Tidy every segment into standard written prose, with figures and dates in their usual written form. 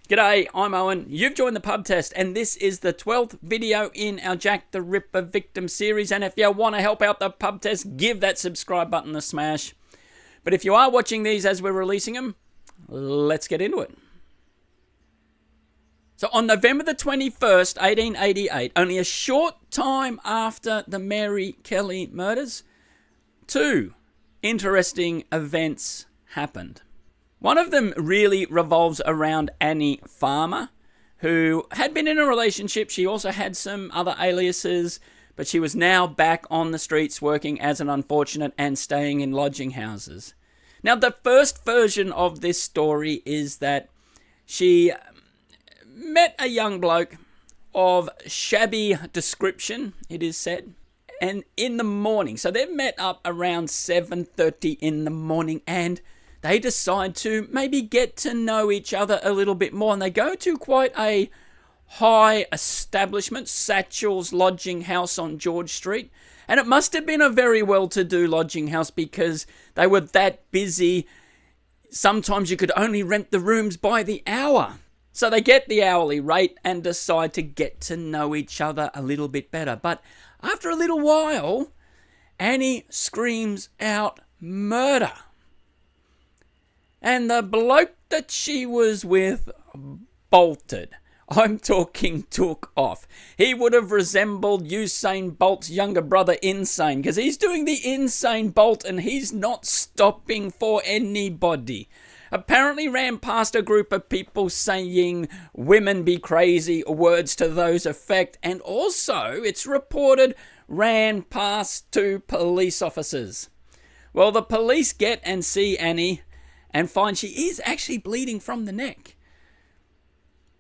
G'day, I'm Owen. You've joined the pub test, and this is the 12th video in our Jack the Ripper victim series. And if you want to help out the pub test, give that subscribe button a smash. But if you are watching these as we're releasing them, let's get into it. So on November the 21st, 1888, only a short time after the Mary Kelly murders, two interesting events happened. One of them really revolves around Annie Farmer, who had been in a relationship. She also had some other aliases, but she was now back on the streets working as an unfortunate and staying in lodging houses. Now, the first version of this story is that she met a young bloke of shabby description, it is said, and in the morning. So they've met up around 7:30 in the morning, and they decide to maybe get to know each other a little bit more. And they go to quite a high establishment, Satchel's Lodging House on George Street. And it must have been a very well-to-do lodging house because they were that busy. Sometimes you could only rent the rooms by the hour. So they get the hourly rate and decide to get to know each other a little bit better. But after a little while, Annie screams out murder. And the bloke that she was with bolted. I'm talking took off. He would have resembled Usain Bolt's younger brother, Insane, because he's doing the Insane Bolt and he's not stopping for anybody. Apparently ran past a group of people saying women be crazy, or words to those effect, and also, it's reported, ran past two police officers. Well, the police get and see Annie and find she is actually bleeding from the neck.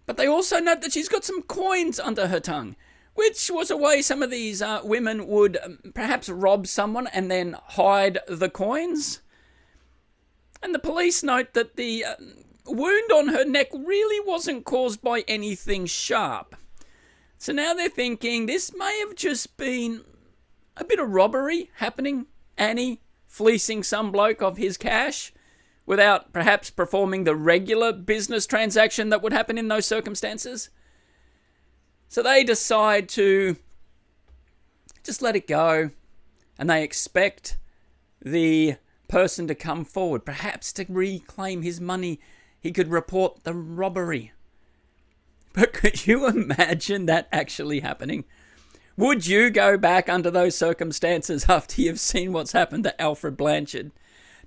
But they also note that she's got some coins under her tongue, which was a way some of these women would perhaps rob someone and then hide the coins. And the police note that the wound on her neck really wasn't caused by anything sharp. So now they're thinking this may have just been a bit of robbery happening. Annie fleecing some bloke of his cash without perhaps performing the regular business transaction that would happen in those circumstances. So they decide to just let it go, and they expect the person to come forward, perhaps to reclaim his money. He could report the robbery. But could you imagine that actually happening? Would you go back under those circumstances after you've seen what's happened to Alfred Blanchard,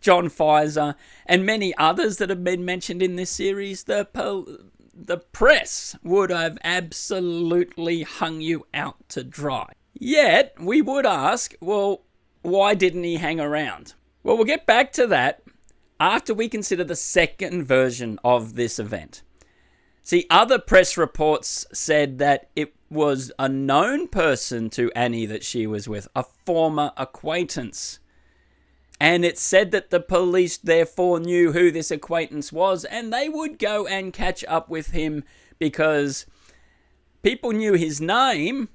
John Pfizer, and many others that have been mentioned in this series? The press would have absolutely hung you out to dry. Yet, we would ask, well, why didn't he hang around? Well, we'll get back to that after we consider the second version of this event. See, other press reports said that it was a known person to Annie that she was with, a former acquaintance. And it said that the police therefore knew who this acquaintance was, and they would go and catch up with him because people knew his name,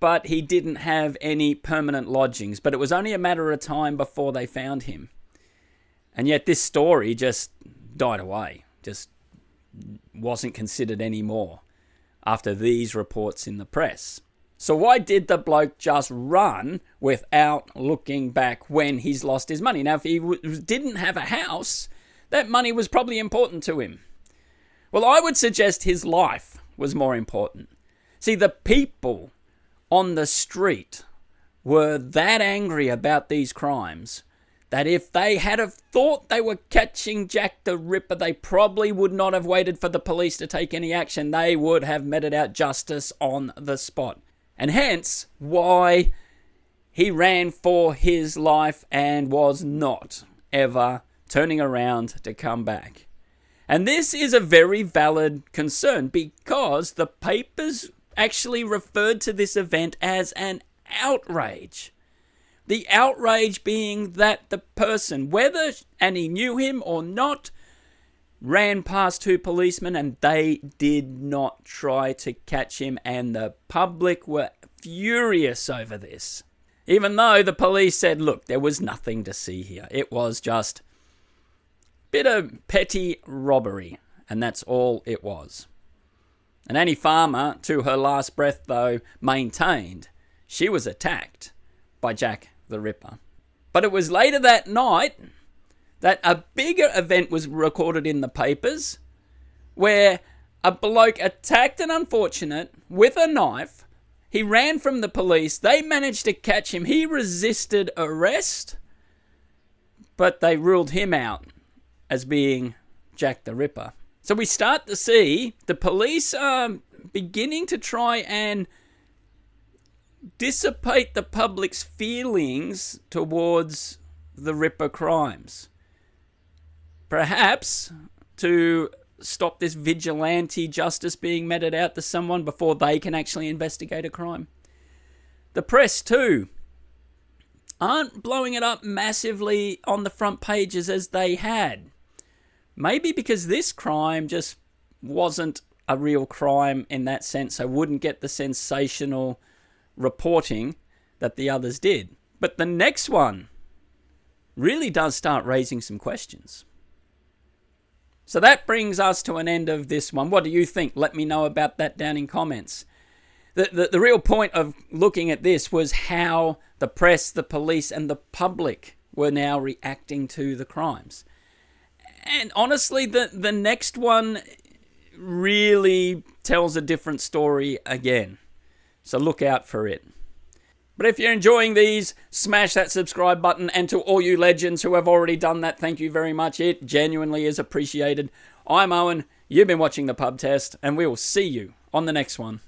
but he didn't have any permanent lodgings. But it was only a matter of time before they found him. And yet this story just died away, just wasn't considered anymore after these reports in the press. So why did the bloke just run without looking back when he's lost his money? Now, if he didn't have a house, that money was probably important to him. Well, I would suggest his life was more important. See, the people on the street were that angry about these crimes that if they had have thought they were catching Jack the Ripper, they probably would not have waited for the police to take any action. They would have meted out justice on the spot. And hence why he ran for his life and was not ever turning around to come back. And this is a very valid concern because the papers actually referred to this event as an outrage. The outrage being that the person, whether Annie knew him or not, ran past two policemen and they did not try to catch him, and the public were furious over this. Even though the police said, look, there was nothing to see here. It was just a bit of petty robbery. and that's all it was. And Annie Farmer, to her last breath though, maintained she was attacked by Jack the Ripper. But it was later that night that a bigger event was recorded in the papers where a bloke attacked an unfortunate with a knife. He ran from the police. They managed to catch him. He resisted arrest, but they ruled him out as being Jack the Ripper. So we start to see the police are beginning to try and dissipate the public's feelings towards the Ripper crimes. Perhaps to stop this vigilante justice being meted out to someone before they can actually investigate a crime. The press too aren't blowing it up massively on the front pages as they had. Maybe because this crime just wasn't a real crime in that sense. I wouldn't get the sensational reporting that the others did. But the next one really does start raising some questions. So that brings us to an end of this one. What do you think? Let me know about that down in comments. The real point of looking at this was how the press, the police, and the public were now reacting to the crimes. And honestly, the next one really tells a different story again. So look out for it. But if you're enjoying these, smash that subscribe button. And to all you legends who have already done that, thank you very much. It genuinely is appreciated. I'm Owen. You've been watching The Pub Test, and we will see you on the next one.